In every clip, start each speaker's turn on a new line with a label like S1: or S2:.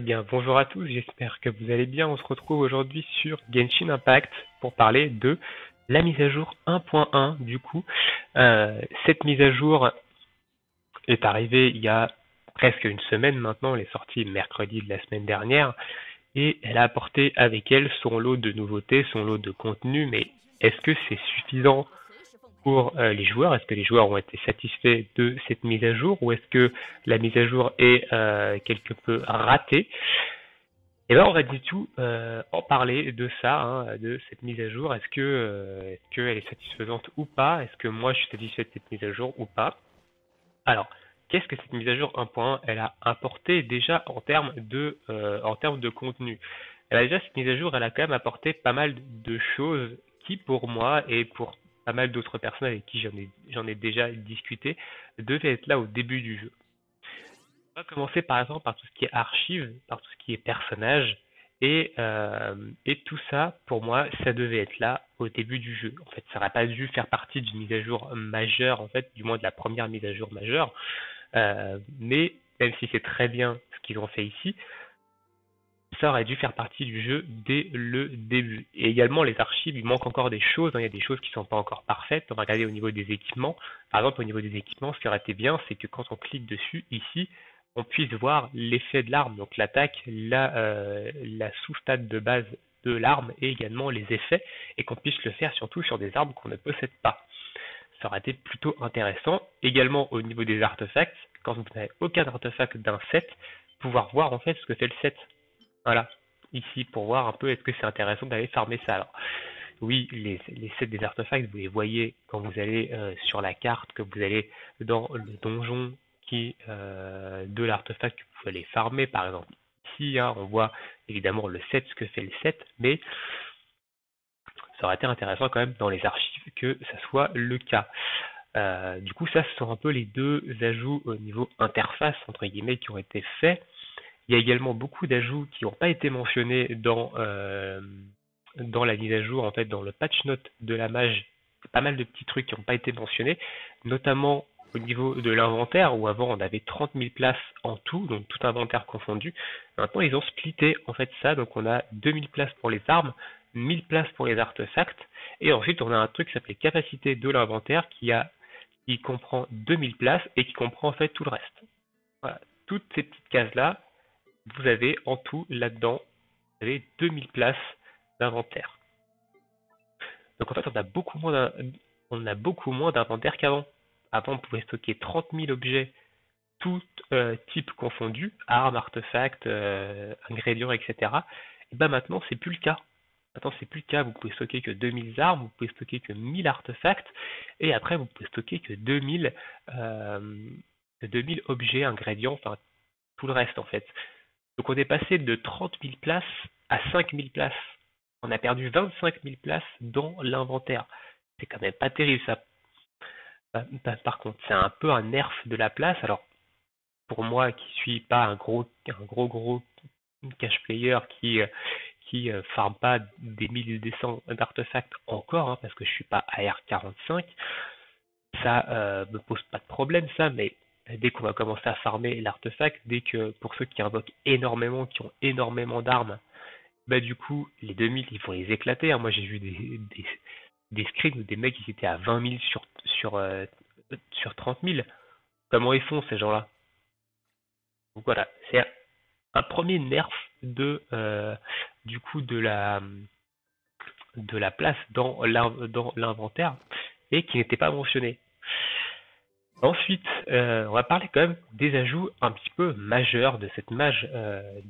S1: Eh bien, bonjour à tous, j'espère que vous allez bien. On se retrouve aujourd'hui sur Genshin Impact pour parler de la mise à jour 1.1. Du coup, cette mise à jour est arrivée il y a presque une semaine maintenant. Elle est sortie mercredi de la semaine dernière et elle a apporté avec elle son lot de nouveautés, son lot de contenu. Mais est-ce que c'est suffisant pour les joueurs? Est-ce que les joueurs ont été satisfaits de cette mise à jour ou est-ce que la mise à jour est quelque peu ratée? Et ben on va du tout en parler de ça, hein, de cette mise à jour. Est-ce qu'elle est satisfaisante ou pas? Est-ce que moi je suis satisfait de cette mise à jour ou pas? Alors, qu'est-ce que cette mise à jour 1.1 elle a apporté déjà en termes de contenu? Elle a déjà cette mise à jour, elle a quand même apporté pas mal de choses qui pour moi et pour pas mal d'autres personnes avec qui j'en ai déjà discuté devaient être là au début du jeu. On va commencer par exemple par tout ce qui est archives, par tout ce qui est personnages, et tout ça, pour moi, ça devait être là au début du jeu. En fait, ça n'aurait pas dû faire partie d'une mise à jour majeure, en fait, du moins de la première mise à jour majeure. Mais même si c'est très bien ce qu'ils ont fait ici, ça aurait dû faire partie du jeu dès le début. Et également, les archives, il manque encore des choses, hein, il y a des choses qui sont pas encore parfaites. On va regarder au niveau des équipements. Par exemple, au niveau des équipements, ce qui aurait été bien, c'est que quand on clique dessus, ici, on puisse voir l'effet de l'arme, donc l'attaque, la sous-stat de base de l'arme et également les effets, et qu'on puisse le faire surtout sur des armes qu'on ne possède pas. Ça aurait été plutôt intéressant. Également au niveau des artefacts, quand vous n'avez aucun artefact d'un set, pouvoir voir en fait ce que fait le set. Voilà, ici pour voir un peu est-ce que c'est intéressant d'aller farmer ça. Alors, oui, les sets des artefacts, vous les voyez quand vous allez sur la carte, que vous allez dans le donjon de l'artefact que vous allez farmer, par exemple. Ici, hein, on voit évidemment le set, ce que fait le set, mais ça aurait été intéressant quand même dans les archives que ça soit le cas. Du coup, ça, ce sont un peu les deux ajouts au niveau interface, entre guillemets, qui ont été faits. Il y a également beaucoup d'ajouts qui n'ont pas été mentionnés dans la mise à jour, en fait, dans le patch note de la mage. Pas mal de petits trucs qui n'ont pas été mentionnés, notamment au niveau de l'inventaire, où avant on avait 30 000 places en tout, donc tout inventaire confondu. Maintenant ils ont splitté en fait ça, donc on a 2000 places pour les armes, 1000 places pour les artefacts, et ensuite on a un truc qui s'appelle capacité de l'inventaire qui comprend 2000 places et qui comprend en fait tout le reste. Voilà. Toutes ces petites cases là, vous avez en tout là-dedans, vous avez 2000 places d'inventaire. Donc en fait, on a beaucoup moins d'inventaire qu'avant. Avant, on pouvait stocker 30 000 objets, tout type confondu, armes, artefacts, ingrédients, etc. Et ben maintenant, c'est plus le cas. Maintenant, c'est plus le cas. Vous pouvez stocker que 2000 armes, vous pouvez stocker que 1000 artefacts, et après, vous pouvez stocker que 2000 objets, ingrédients, enfin tout le reste en fait. Donc on est passé de 30 000 places à 5 000 places. On a perdu 25 000 places dans l'inventaire. C'est quand même pas terrible ça. Par contre, c'est un peu un nerf de la place. Alors pour moi qui suis pas un gros cash player qui farme pas des milliers et des cents d'artefacts encore, hein, parce que je suis pas AR45, ça me pose pas de problème ça, mais dès qu'on va commencer à farmer l'artefact, dès que pour ceux qui invoquent énormément, qui ont énormément d'armes, bah du coup les 2000 ils vont les éclater, hein. Moi j'ai vu des screens où des mecs ils étaient à 20 000 sur 30 000. Comment ils font ces gens-là? Donc voilà, c'est un premier nerf du coup de la place dans l'inventaire et qui n'était pas mentionné. Ensuite, on va parler quand même des ajouts un petit peu majeurs de cette mage,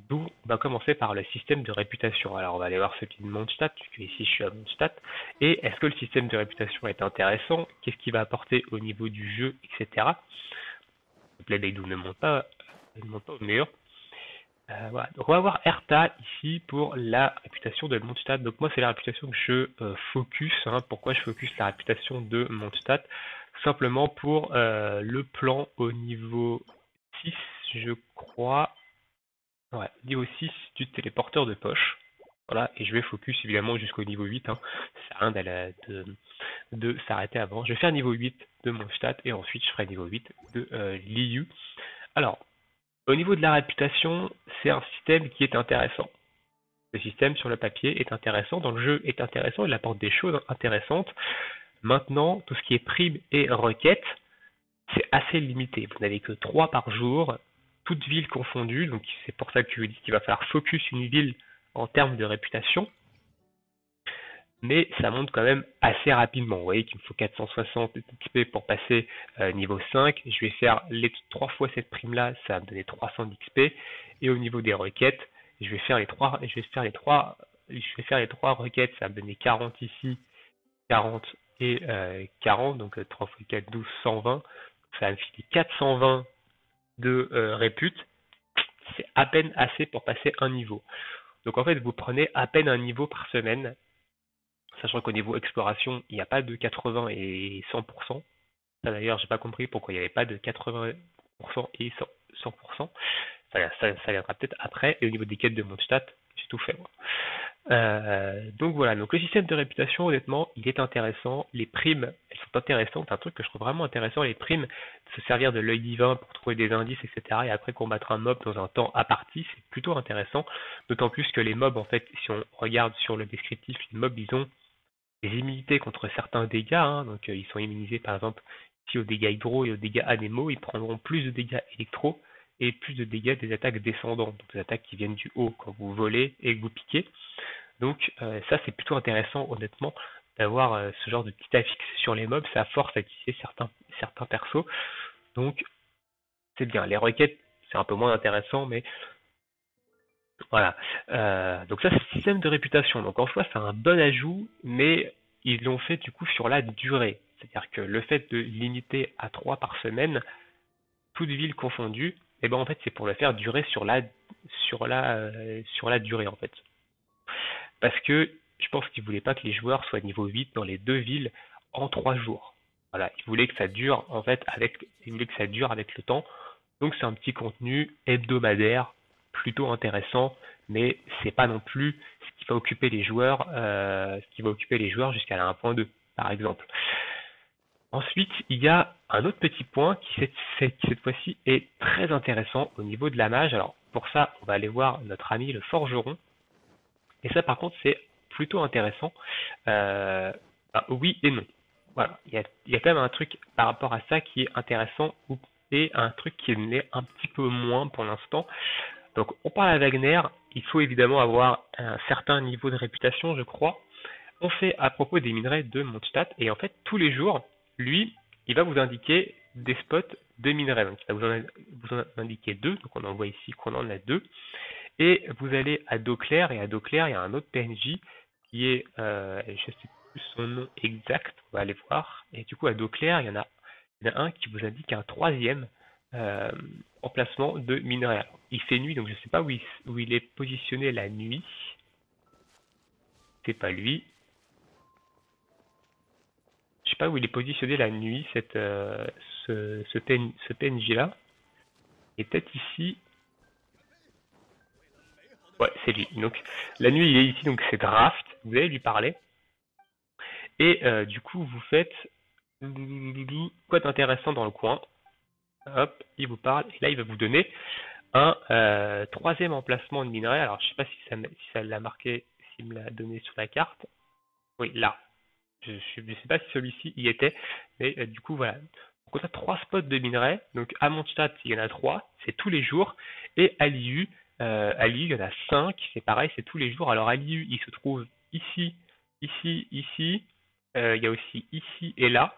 S1: d'où on va commencer par le système de réputation. Alors on va aller voir ce qui est de Mondstadt, puisque ici je suis à Mondstadt. Et est-ce que le système de réputation est intéressant? Qu'est-ce qu'il va apporter au niveau du jeu, etc. Le Playdaydoo ne monte pas au mur. Voilà. Donc on va voir Erta ici pour la réputation de Mondstadt. Donc moi c'est la réputation que je focus, hein. Pourquoi je focus la réputation de Mondstadt? Simplement pour le plan au niveau 6, je crois. Ouais, niveau 6 du téléporteur de poche. Voilà, et je vais focus évidemment jusqu'au niveau 8, hein. Ça sert à rien de s'arrêter avant. Je vais faire niveau 8 de Mondstadt et ensuite je ferai niveau 8 de Liu. Alors, Au niveau de la réputation, c'est un système qui est intéressant. Le système sur le papier est intéressant, dans le jeu est intéressant, il apporte des choses intéressantes. Maintenant, tout ce qui est prime et requête, c'est assez limité. Vous n'avez que 3 par jour, toutes villes confondues, donc c'est pour ça que je vous dis qu'il va falloir focus une ville en termes de réputation. Mais ça monte quand même assez rapidement. Vous voyez qu'il me faut 460 XP pour passer niveau 5. Je vais faire les 3 fois cette prime là, ça va me donner 300 d'XP. Et au niveau des requêtes, je vais faire les 3 requêtes, ça va me donner 40 ici, 40 et 40, donc 3 x 4, 12, 120. Ça va me filer 420 de répute. C'est à peine assez pour passer un niveau. Donc en fait, vous prenez à peine un niveau par semaine, sachant qu'au niveau exploration, il n'y a pas de 80 et 100%. Ça d'ailleurs, j'ai pas compris pourquoi il n'y avait pas de 80% et 100%. Ça viendra peut-être après. Et au niveau des quêtes de Mondstadt, j'ai tout fait moi. Donc voilà, donc le système de réputation, honnêtement, il est intéressant. Les primes, elles sont intéressantes. Un truc que je trouve vraiment intéressant, les primes, se servir de l'œil divin pour trouver des indices, etc. Et après combattre un mob dans un temps à partie, c'est plutôt intéressant. D'autant plus que les mobs, en fait, si on regarde sur le descriptif, les mobs, ils ont des immunités contre certains dégâts, hein. Donc ils sont immunisés par exemple si aux dégâts hydro et aux dégâts anémo, ils prendront plus de dégâts électro et plus de dégâts des attaques descendantes, donc des attaques qui viennent du haut quand vous volez et que vous piquez. Donc ça c'est plutôt intéressant honnêtement d'avoir ce genre de petit affixe sur les mobs, ça force à utiliser certains persos. Donc c'est bien. Les requêtes c'est un peu moins intéressant, mais voilà. Donc ça, c'est le système de réputation. Donc en soi, c'est un bon ajout, mais ils l'ont fait du coup sur la durée. C'est-à-dire que le fait de limiter à 3 par semaine, toutes villes confondues, et ben en fait c'est pour le faire durer sur la durée en fait. Parce que je pense qu'ils voulaient pas que les joueurs soient niveau 8 dans les 2 villes en 3 jours. Voilà, ils voulaient que ça dure en fait ils voulaient que ça dure avec le temps. Donc c'est un petit contenu hebdomadaire plutôt intéressant, mais c'est pas non plus ce qui va occuper les joueurs, jusqu'à la 1.2 par exemple. Ensuite, il y a un autre petit point qui cette fois-ci est très intéressant au niveau de la mage. Alors pour ça, on va aller voir notre ami le forgeron. Et ça par contre c'est plutôt intéressant. Oui et non. Voilà, il y a quand même un truc par rapport à ça qui est intéressant et un truc qui l'est un petit peu moins pour l'instant. Donc on parle à Wagner, il faut évidemment avoir un certain niveau de réputation, je crois. On fait à propos des minerais de Mondstadt, et en fait tous les jours, lui, il va vous indiquer des spots de minerais. Donc il va vous en indiquer 2, donc on en voit ici qu'on en a 2. Et vous allez à Dauclair, et à Dauclair, il y a un autre PNJ qui est, je sais plus son nom exact, on va aller voir. Et du coup à Dauclair, il y en a un qui vous indique un troisième euh, emplacement de minerais. Alors, il fait nuit, donc je ne sais pas où il est positionné la nuit. C'est pas lui. Je sais pas où il est positionné la nuit, ce PNJ là. Et peut-être ici. Ouais, c'est lui. Donc la nuit il est ici, donc c'est Draft. Vous allez lui parler. Et du coup vous faites quoi d'intéressant dans le coin. Hop, il vous parle. Et là il va vous donner un troisième emplacement de minerai. Alors je sais pas si ça l'a marqué, s'il me l'a donné sur la carte. Oui, là. Je ne sais pas si celui-ci y était, mais du coup voilà. Donc on a 3 spots de minerais. Donc à Mondstadt, il y en a 3, c'est tous les jours. Et à Liu, il y en a 5, c'est pareil, c'est tous les jours. Alors à Liu, il se trouve ici, ici, ici. Il y a aussi ici et là.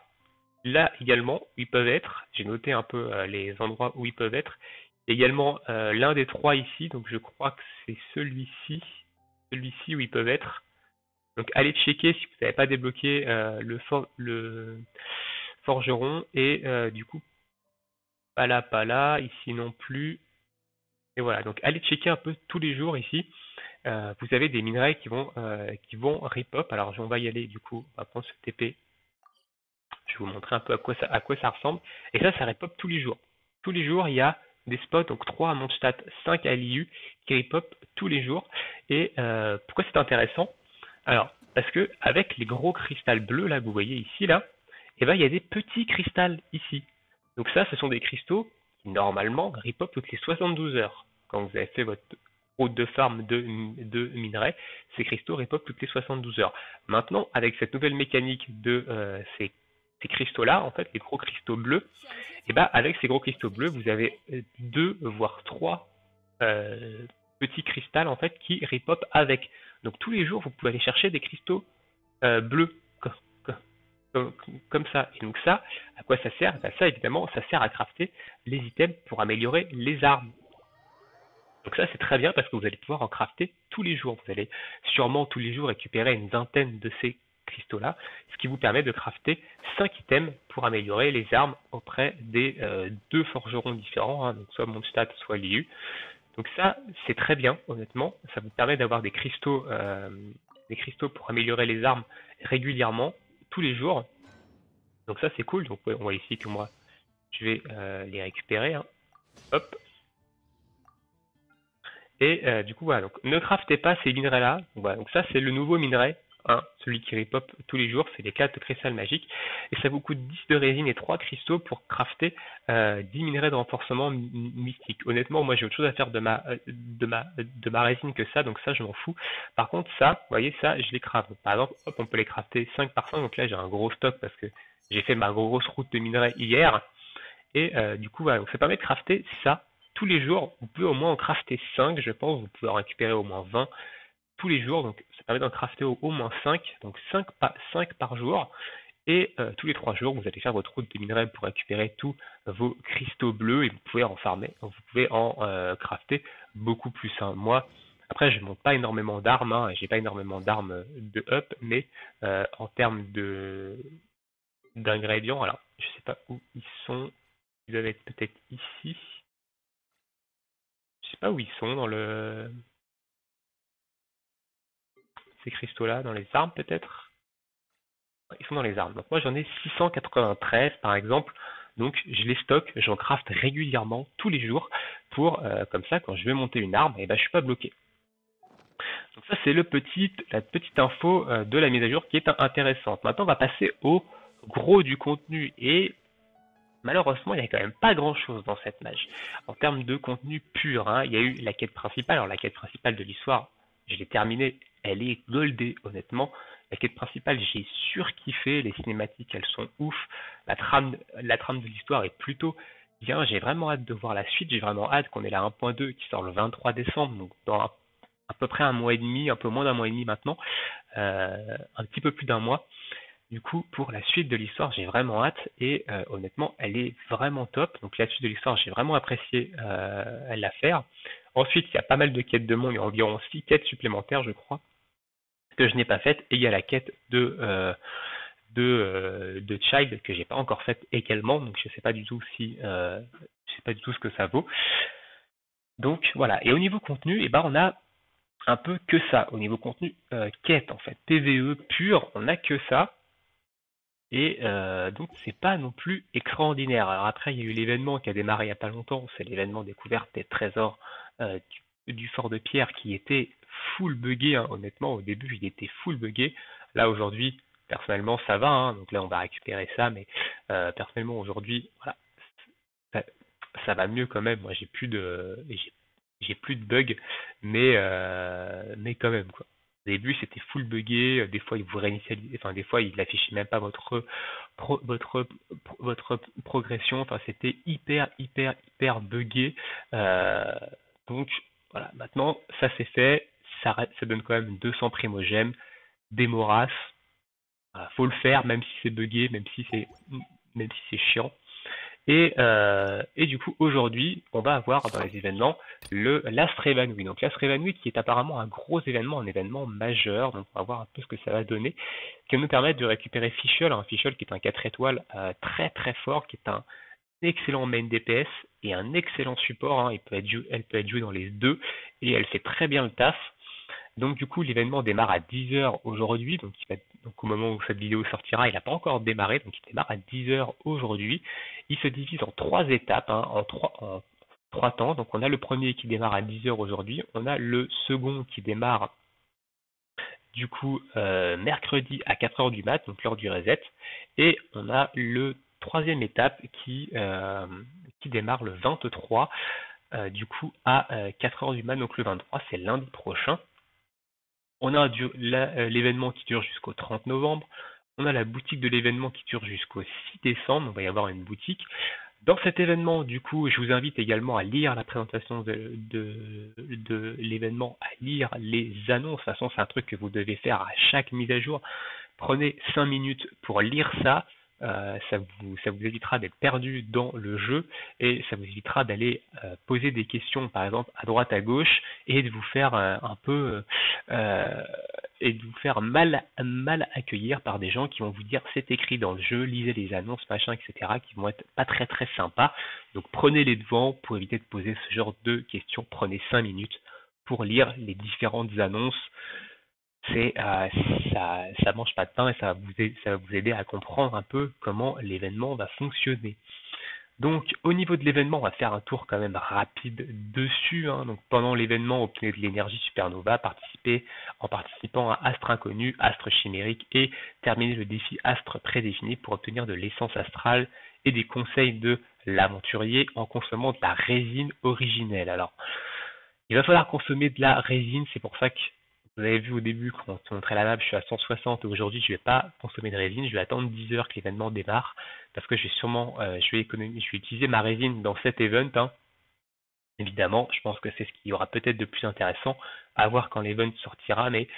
S1: Là également, où ils peuvent être. J'ai noté un peu les endroits où ils peuvent être. Il y a également l'un des 3 ici, donc je crois que c'est celui-ci où ils peuvent être. Donc allez checker si vous n'avez pas débloqué le forgeron et du coup pas là, ici non plus. Et voilà, donc allez checker un peu tous les jours ici. Vous avez des minerais qui vont rip-up. Alors on va y aller du coup, on va prendre ce TP. Je vais vous montrer un peu à quoi ça ressemble. Et ça rip-up tous les jours. Tous les jours, il y a des spots, donc 3 à Mondstadt, 5 à Liu, qui rip-up tous les jours. Et pourquoi c'est intéressant? Alors, parce que avec les gros cristals bleus là, que vous voyez ici là, et ben il y a des petits cristals ici. Donc ça, ce sont des cristaux qui normalement repop toutes les 72 heures. Quand vous avez fait votre route de farm de minerais, ces cristaux repop toutes les 72 heures. Maintenant, avec cette nouvelle mécanique de ces cristaux-là, en fait, les gros cristaux bleus, et ben avec ces gros cristaux bleus, vous avez 2 voire 3 petits cristals en fait qui repop avec. Donc tous les jours, vous pouvez aller chercher des cristaux bleus comme ça. Et donc ça, à quoi ça sert? Ben ça, évidemment, ça sert à crafter les items pour améliorer les armes. Donc ça, c'est très bien parce que vous allez pouvoir en crafter tous les jours. Vous allez sûrement tous les jours récupérer une vingtaine de ces cristaux-là, ce qui vous permet de crafter 5 items pour améliorer les armes auprès des 2 forgerons différents, hein, donc soit Mondstadt, soit Liu. Donc ça, c'est très bien, honnêtement. Ça vous permet d'avoir des cristaux pour améliorer les armes régulièrement, tous les jours. Donc ça, c'est cool. Donc on voit ici que moi, je vais les récupérer. Hein. Hop. Et du coup, voilà. Donc ne craftez pas ces minerais-là. Voilà, donc ça, c'est le nouveau minerai. Hein, celui qui repop tous les jours, c'est les 4 cristal magiques. Et ça vous coûte 10 de résine et 3 cristaux pour crafter 10 minerais de renforcement mystique. Honnêtement, moi j'ai autre chose à faire de ma résine que ça, donc ça je m'en fous. Par contre, ça, vous voyez, ça, je les craft. Par exemple, hop, on peut les crafter 5 par 5. Donc là, j'ai un gros stock parce que j'ai fait ma grosse route de minerais hier. Et du coup, voilà, donc ça permet de crafter ça tous les jours. Vous pouvez au moins en crafter 5, je pense. Vous pouvez en récupérer au moins 20 tous les jours, donc ça permet d'en crafter au moins 5, donc 5 par jour, et tous les 3 jours, vous allez faire votre route de minerais pour récupérer tous vos cristaux bleus, et vous pouvez en farmer, vous pouvez en crafter beaucoup plus. Hein. Moi, après, je ne monte pas énormément d'armes, hein, j'ai pas énormément d'armes de up, mais en termes d'ingrédients, alors, je sais pas où ils sont, ils doivent être peut-être ici, je sais pas où ils sont dans ces cristaux-là, dans les armes peut-être. Ils sont dans les armes. Donc moi j'en ai 693 par exemple. Donc je les stocke, j'en craft régulièrement tous les jours pour comme ça quand je vais monter une arme, et ben je suis pas bloqué. Donc ça c'est la petite info de la mise à jour qui est intéressante. Maintenant on va passer au gros du contenu et malheureusement il n'y a quand même pas grand chose dans cette mage. En termes de contenu pur, hein, il y a eu la quête principale. Alors la quête principale de l'histoire, je l'ai terminée, elle est goldée honnêtement. La quête principale, j'ai surkiffé, les cinématiques elles sont ouf, la trame de l'histoire est plutôt bien, j'ai vraiment hâte de voir la suite, j'ai vraiment hâte qu'on ait la 1.2 qui sort le 23 décembre, donc dans à peu près un mois et demi, un peu moins d'un mois et demi maintenant, un petit peu plus d'un mois. Du coup, pour la suite de l'histoire, j'ai vraiment hâte et honnêtement, elle est vraiment top. Donc la suite de l'histoire, j'ai vraiment apprécié la faire. Ensuite, il y a pas mal de quêtes de monde, il y a environ 6 quêtes supplémentaires, je crois, que je n'ai pas faites. Et il y a la quête de Child que j'ai pas encore faite également. Donc je sais pas du tout je sais pas du tout ce que ça vaut. Donc voilà. Et au niveau contenu, on a un peu que ça. Au niveau contenu quête en fait, PVE pur, on a que ça. Et donc c'est pas non plus extraordinaire. Alors après, il y a eu l'événement qui a démarré il n'y a pas longtemps, c'est l'événement découverte des trésors du fort de pierre qui était full buggé, hein. Honnêtement, au début il était full buggé. Là aujourd'hui, personnellement ça va, hein. Donc là on va récupérer ça, mais personnellement aujourd'hui, voilà, ça, ça va mieux quand même. Moi j'ai plus de bugs, mais quand même quoi. Au début, c'était full buggé. Des fois, il vous réinitialisait, enfin, des fois, il n'affichait même pas votre progression. Enfin, c'était hyper buggé. Euh, donc, voilà. Maintenant, ça c'est fait. Ça donne quand même 200 primogèmes, des moras. Voilà, faut le faire, même si c'est buggé, même si c'est chiant. Et du coup, aujourd'hui, on va avoir dans les événements l'Astre évanoui. Donc l'Astre évanoui qui est apparemment un gros événement, un événement majeur. Donc on va voir un peu ce que ça va donner. Qui va nous permettre de récupérer Fischl, un Fischl qui est un 4 étoiles très très fort, qui est un excellent main DPS et un excellent support. Hein. Elle peut être jouée dans les deux et elle fait très bien le taf. Donc du coup, l'événement démarre à 10 heures aujourd'hui, donc au moment où cette vidéo sortira, il n'a pas encore démarré, donc il démarre à 10 heures aujourd'hui. Il se divise en 3 étapes, hein, en 3 temps. Donc on a le premier qui démarre à 10 heures aujourd'hui, on a le second qui démarre du coup mercredi à 4 heures du mat, donc l'heure du reset, et on a le troisième étape qui démarre le 23, du coup à 4 heures du mat, donc le 23, c'est lundi prochain. On a l'événement qui dure jusqu'au 30 novembre. On a la boutique de l'événement qui dure jusqu'au 6 décembre. On va y avoir une boutique. Dans cet événement, du coup, je vous invite également à lire la présentation de l'événement, à lire les annonces. De toute façon, c'est un truc que vous devez faire à chaque mise à jour. Prenez 5 minutes pour lire ça. Ça vous évitera d'être perdu dans le jeu et ça vous évitera d'aller poser des questions, par exemple, à droite, à gauche et de vous faire un peu et de vous faire mal accueillir par des gens qui vont vous dire c'est écrit dans le jeu, lisez les annonces, machin, etc., qui vont être pas très très sympas. Donc prenez les devants pour éviter de poser ce genre de questions. Prenez 5 minutes pour lire les différentes annonces. Ça mange pas de pain et ça va vous aider à comprendre un peu comment l'événement va fonctionner. Donc au niveau de l'événement, on va faire un tour quand même rapide dessus, hein. Donc pendant l'événement, obtenez de l'énergie supernova, en participant à Astre Inconnu, Astre Chimérique et terminez le défi Astre prédéfini pour obtenir de l'essence astrale et des conseils de l'aventurier en consommant de la résine originelle. Alors, il va falloir consommer de la résine, c'est pour ça que vous avez vu au début quand on montrait la map, je suis à 160 et aujourd'hui je ne vais pas consommer de résine, je vais attendre 10 heures que l'événement démarre parce que je vais utiliser ma résine dans cet event, hein. Évidemment, je pense que c'est ce qui y aura peut-être de plus intéressant à voir quand l'event sortira, mais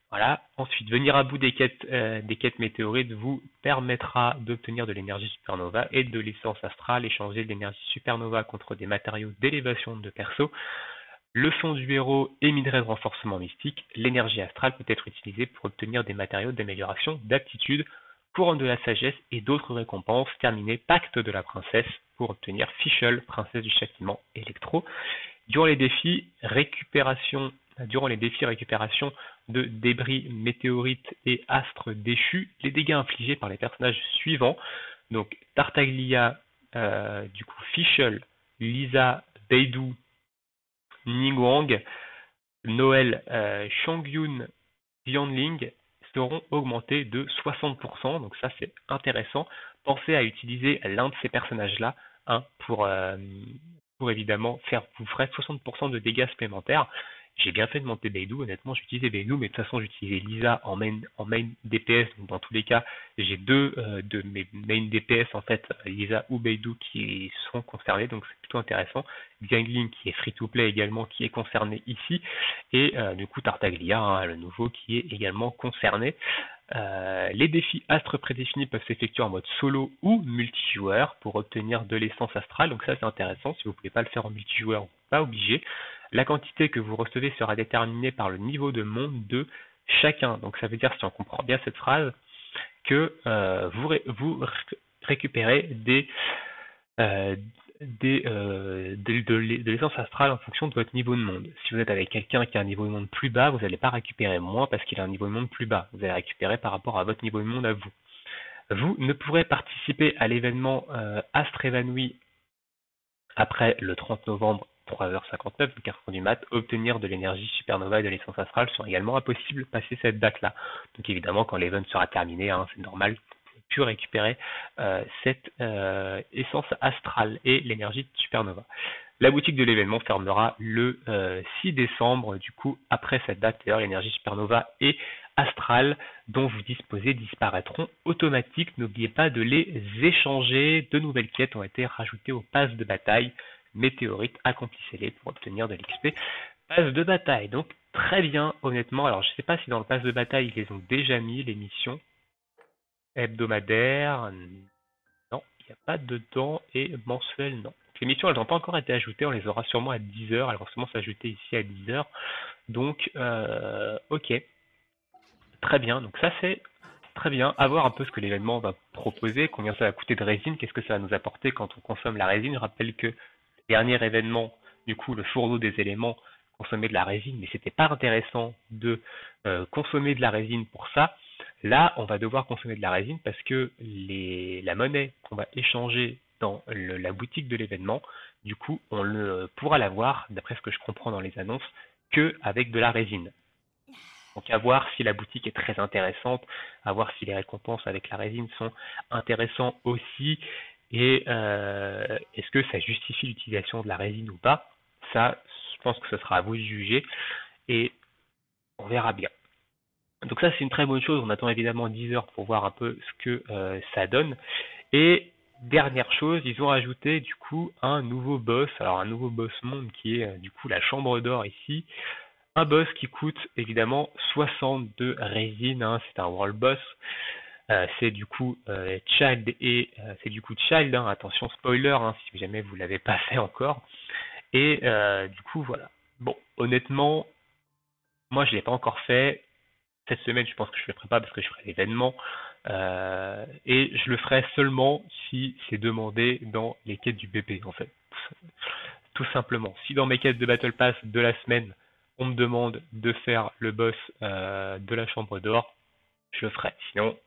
S1: voilà. Ensuite, venir à bout des quêtes météorites vous permettra d'obtenir de l'énergie supernova et de l'essence astrale, échanger de l'énergie supernova contre des matériaux d'élévation de perso. Le fond du héros et minerai de renforcement mystique, l'énergie astrale peut être utilisée pour obtenir des matériaux d'amélioration d'aptitude, couronne de la sagesse et d'autres récompenses. Terminé, pacte de la princesse pour obtenir Fischl, princesse du châtiment électro. Durant les défis récupération de débris météorites et astres déchus, les dégâts infligés par les personnages suivants, donc Tartaglia, du coup Fischl, Lisa, Beidou, Ningguang, Noël, Chongyun, Xianling seront augmentés de 60%, donc ça c'est intéressant. Pensez à utiliser l'un de ces personnages-là, hein, pour évidemment vous ferez 60% de dégâts supplémentaires. J'ai bien fait de monter Beidou, honnêtement j'utilisais Beidou, mais de toute façon j'utilisais Lisa en main DPS, donc dans tous les cas j'ai deux de mes main DPS en fait, Lisa ou Beidou qui sont concernés, donc c'est plutôt intéressant. Xiangling qui est free to play également qui est concerné ici, et du coup Tartaglia, hein, le nouveau qui est également concerné. Les défis astres prédéfinis peuvent s'effectuer en mode solo ou multijoueur pour obtenir de l'essence astrale, donc ça c'est intéressant, si vous ne pouvez pas le faire en multijoueur, vous n'êtes pas obligé. La quantité que vous recevez sera déterminée par le niveau de monde de chacun, donc ça veut dire, si on comprend bien cette phrase, que vous récupérez de l'essence astrale en fonction de votre niveau de monde. Si vous êtes avec quelqu'un qui a un niveau de monde plus bas, vous n'allez pas récupérer moins parce qu'il a un niveau de monde plus bas. Vous allez récupérer par rapport à votre niveau de monde à vous. Vous ne pourrez participer à l'événement Astre évanoui après le 30 novembre 3h59, 4 heures du mat. Obtenir de l'énergie supernova et de l'essence astrale sont également impossibles passer cette date-là. Donc évidemment, quand l'event sera terminé, hein, c'est normal, pu récupérer cette essence astrale et l'énergie de supernova. La boutique de l'événement fermera le 6 décembre, du coup, après cette date, d'ailleurs, l'énergie supernova et astrale dont vous disposez disparaîtront automatiques. N'oubliez pas de les échanger. De nouvelles quêtes ont été rajoutées au pass de bataille. Météorite, accomplissez-les pour obtenir de l'XP. Pass de bataille, donc très bien, honnêtement. Alors, je ne sais pas si dans le pass de bataille, ils les ont déjà mis, les missions hebdomadaires. Non, il n'y a pas dedans, et mensuel, non. Les missions, elles n'ont pas encore été ajoutées, on les aura sûrement à 10 heures, elles vont sûrement s'ajouter ici à 10 heures. Donc, ok, très bien. Donc ça, c'est très bien. À voir un peu ce que l'événement va proposer, combien ça va coûter de résine, qu'est-ce que ça va nous apporter quand on consomme la résine. Je rappelle que le dernier événement, du coup, le fourneau des éléments, consommait de la résine, mais c'était pas intéressant de consommer de la résine pour ça. Là, on va devoir consommer de la résine parce que la monnaie qu'on va échanger dans la boutique de l'événement, du coup, on ne pourra l'avoir, d'après ce que je comprends dans les annonces, que avec de la résine. Donc à voir si la boutique est très intéressante, à voir si les récompenses avec la résine sont intéressantes aussi, et est-ce que ça justifie l'utilisation de la résine ou pas? Ça, je pense que ce sera à vous de juger et on verra bien. Donc ça, c'est une très bonne chose. On attend évidemment 10 heures pour voir un peu ce que ça donne. Et dernière chose, ils ont ajouté du coup un nouveau boss. Alors un nouveau boss monde qui est du coup la chambre d'or ici. Un boss qui coûte évidemment 62 résines, hein. C'est un world boss. C'est du coup Child et c'est du coup Child, hein. Attention spoiler, hein, si jamais vous l'avez pas fait encore. Et du coup voilà. Bon, honnêtement, moi je l'ai pas encore fait. Cette semaine, je pense que je le ferai pas parce que je ferai l'événement. Et je le ferai seulement si c'est demandé dans les quêtes du BP en fait. Tout simplement. Si dans mes quêtes de Battle Pass de la semaine, on me demande de faire le boss de la chambre d'or, je le ferai. Sinon,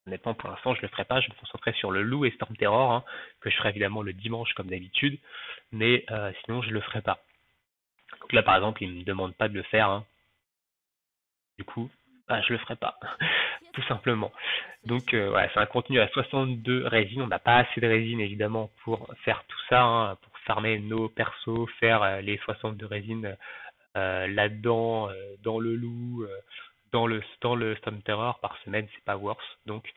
S1: honnêtement, pour l'instant, je le ferai pas. Je me concentrerai sur le loup et Storm Terror, hein, que je ferai évidemment le dimanche comme d'habitude. Mais sinon, je le ferai pas. Donc là, par exemple, il me demande pas de le faire, hein. Du coup, bah, je le ferai pas. Tout simplement. Donc voilà, c'est un contenu à 62 résines. On n'a pas assez de résines évidemment pour faire tout ça, hein, pour farmer nos persos, faire les 62 résines là-dedans, dans le loup, dans le Storm Terror par semaine, c'est pas worth. Donc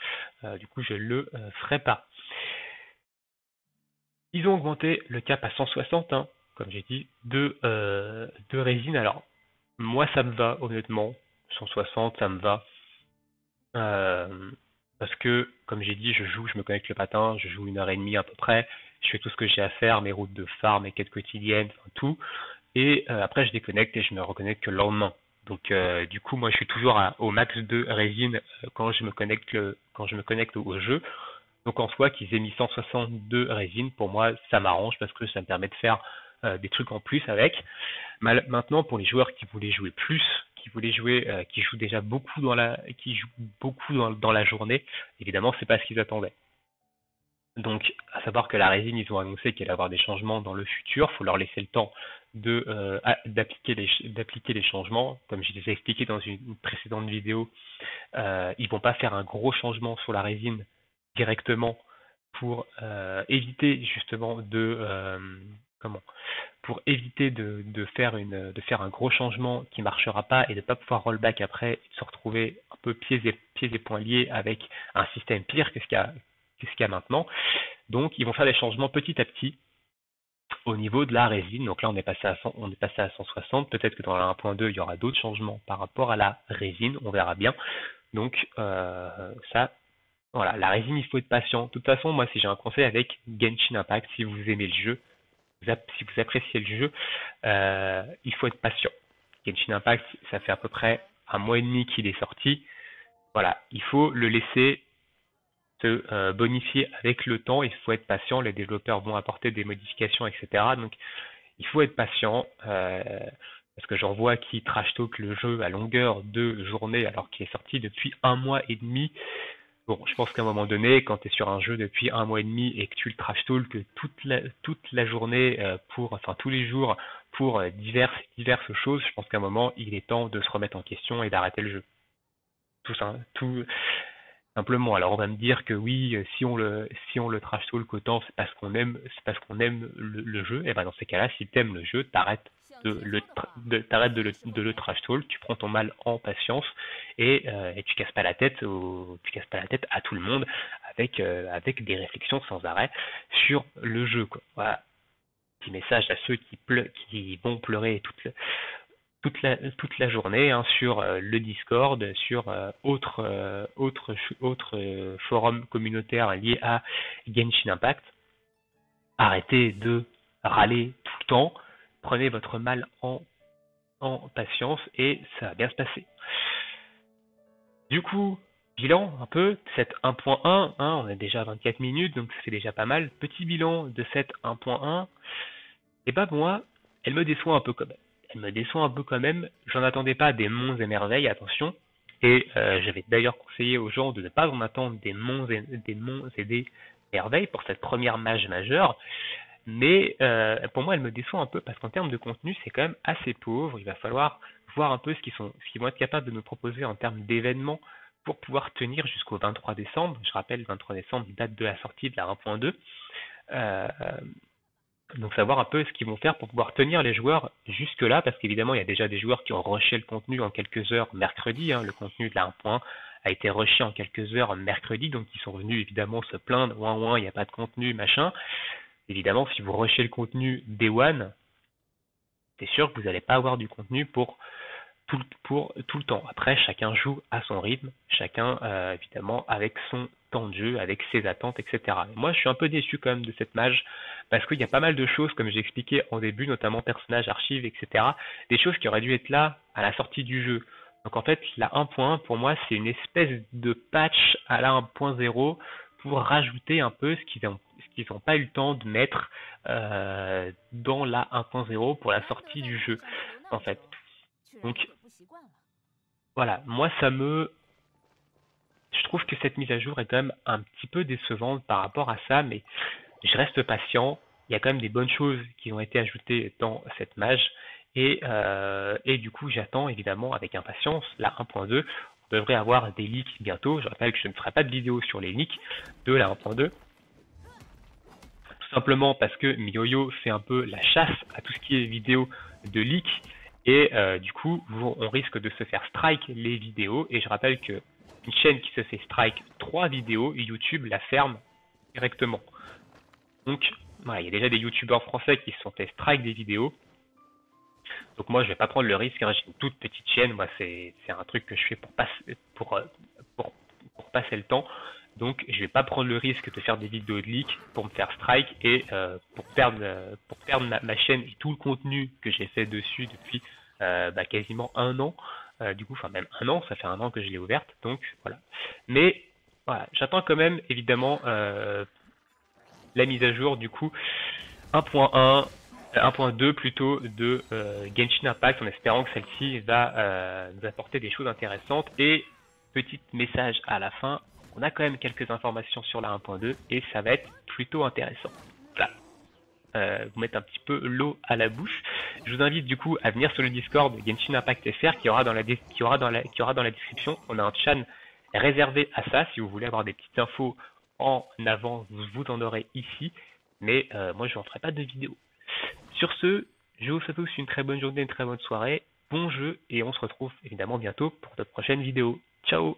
S1: du coup, je le ferai pas. Ils ont augmenté le cap à 160, hein, comme j'ai dit, de résine. Alors, moi, ça me va, honnêtement. 160, ça me va. Euh, Parce que, comme j'ai dit, je me connecte le matin, je joue 1 heure et demie à peu près, je fais tout ce que j'ai à faire, mes routes de farm, mes quêtes quotidiennes, enfin, tout. Et après, je déconnecte et je me reconnecte que le lendemain. Donc, du coup, moi, je suis toujours au max de résine quand je me connecte au jeu. Donc, en soi, qu'ils aient mis 162 résines, pour moi, ça m'arrange parce que ça me permet de faire des trucs en plus avec. Maintenant, pour les joueurs qui voulaient jouer plus, qui jouent déjà beaucoup dans la journée, évidemment, c'est pas ce qu'ils attendaient. Donc, à savoir que la résine, ils ont annoncé qu'il allait y avoir des changements dans le futur. Il faut leur laisser le temps d'appliquer les changements. Comme je les ai expliqué dans une précédente vidéo, ils vont pas faire un gros changement sur la résine directement pour éviter justement comment pour éviter de faire un gros changement qui marchera pas et de pas pouvoir rollback après et de se retrouver un peu pieds et poings liés avec un système pire qu'est-ce qu'il y a maintenant. Donc ils vont faire des changements petit à petit au niveau de la résine. Donc là on est passé à 160. Peut-être que dans la 1.2 il y aura d'autres changements par rapport à la résine, on verra bien. Donc ça voilà, la résine il faut être patient. De toute façon moi si j'ai un conseil avec Genshin Impact, si vous aimez le jeu, si vous appréciez le jeu, il faut être patient. Genshin Impact, ça fait à peu près 1 mois et demi qu'il est sorti. Voilà, il faut le laisser se bonifier avec le temps, il faut être patient, les développeurs vont apporter des modifications, etc. Donc il faut être patient, parce que j'en vois qui trash talk le jeu à longueur de journée alors qu'il est sorti depuis 1 mois et demi. Bon, je pense qu'à un moment donné, quand tu es sur un jeu depuis 1 mois et demi et que tu le trash talk toute la journée enfin tous les jours pour diverses choses, je pense qu'à un moment, il est temps de se remettre en question et d'arrêter le jeu. Tout simplement. Alors on va me dire que oui, si on le trash talk autant, c'est parce qu'on aime le jeu. Et ben dans ces cas-là, si tu aimes le jeu, t'arrêtes de le trash talk, tu prends ton mal en patience et tu casses pas la tête tu casses pas la tête à tout le monde avec des réflexions sans arrêt sur le jeu, quoi. Voilà. Petit message à ceux qui vont pleurer toute la journée, hein, sur le Discord, sur autres forums communautaires liés à Genshin Impact. Arrêtez de râler tout le temps, prenez votre mal en patience et ça va bien se passer. Du coup, bilan un peu de cette 1.1, hein, on a déjà 24 minutes donc c'est déjà pas mal. Petit bilan de cette 1.1, et bah moi, elle me déçoit un peu quand même. Elle me déçoit un peu quand même. J'en attendais pas des monts et merveilles, attention. Et j'avais d'ailleurs conseillé aux gens de ne pas en attendre des monts et des merveilles pour cette première mage majeure. Mais pour moi, elle me déçoit un peu parce qu'en termes de contenu, c'est quand même assez pauvre. Il va falloir voir un peu ce qu'ils vont être capables de nous proposer en termes d'événements pour pouvoir tenir jusqu'au 23 décembre. Je rappelle, 23 décembre, date de la sortie de la 1.2. Donc savoir un peu ce qu'ils vont faire pour pouvoir tenir les joueurs jusque-là, parce qu'évidemment il y a déjà des joueurs qui ont rushé le contenu en quelques heures mercredi, le contenu de la 1.1 a été rushé en quelques heures mercredi, donc ils sont venus évidemment se plaindre, ouin, il n'y a pas de contenu, machin. Évidemment, si vous rushez le contenu Day One, c'est sûr que vous n'allez pas avoir du contenu pour tout le temps. Après, chacun joue à son rythme, chacun évidemment avec son temps de jeu, avec ses attentes, etc. Et moi, je suis un peu déçu quand même de cette mage, parce qu'il y a pas mal de choses, comme j'ai expliqué en début, notamment personnages, archives, etc. Des choses qui auraient dû être là à la sortie du jeu. Donc en fait, la 1.1, pour moi, c'est une espèce de patch à la 1.0 pour rajouter un peu ce qu'ils n'ont pas eu le temps de mettre dans la 1.0 pour la sortie du jeu, en fait. Donc voilà, moi je trouve que cette mise à jour est quand même un petit peu décevante par rapport à ça, mais je reste patient. Il y a quand même des bonnes choses qui ont été ajoutées dans cette mage, et du coup j'attends évidemment avec impatience la 1.2. On devrait avoir des leaks bientôt. Je rappelle que je ne ferai pas de vidéo sur les leaks de la 1.2. Tout simplement parce que MiYoYo fait un peu la chasse à tout ce qui est vidéo de leak. Et du coup, on risque de se faire strike les vidéos. Et je rappelle que une chaîne qui se fait strike 3 vidéos, YouTube la ferme directement. Donc voilà, il y a déjà des youtubeurs français qui se sont fait strike des vidéos. Donc moi, je vais pas prendre le risque. J'ai une toute petite chaîne. Moi, c'est un truc que je fais pour passer le temps. Donc je vais pas prendre le risque de faire des vidéos de leak pour me faire strike et pour perdre ma chaîne et tout le contenu que j'ai fait dessus depuis quasiment un an. Du coup, enfin même un an, ça fait un an que je l'ai ouverte, donc voilà. Mais voilà, j'attends quand même évidemment la mise à jour du coup 1.1, 1.2 plutôt de Genshin Impact, en espérant que celle-ci va nous apporter des choses intéressantes. Et petit message à la fin, on a quand même quelques informations sur la 1.2 et ça va être plutôt intéressant. Voilà. Vous mettre un petit peu l'eau à la bouche. Je vous invite du coup à venir sur le Discord Genshin Impact FR qui aura dans la description. On a un channel réservé à ça. Si vous voulez avoir des petites infos en avant, vous en aurez ici. Mais moi, je n'en ferai pas de vidéo. Sur ce, je vous souhaite tous une très bonne journée, une très bonne soirée. Bon jeu et on se retrouve évidemment bientôt pour de prochaines vidéos. Ciao!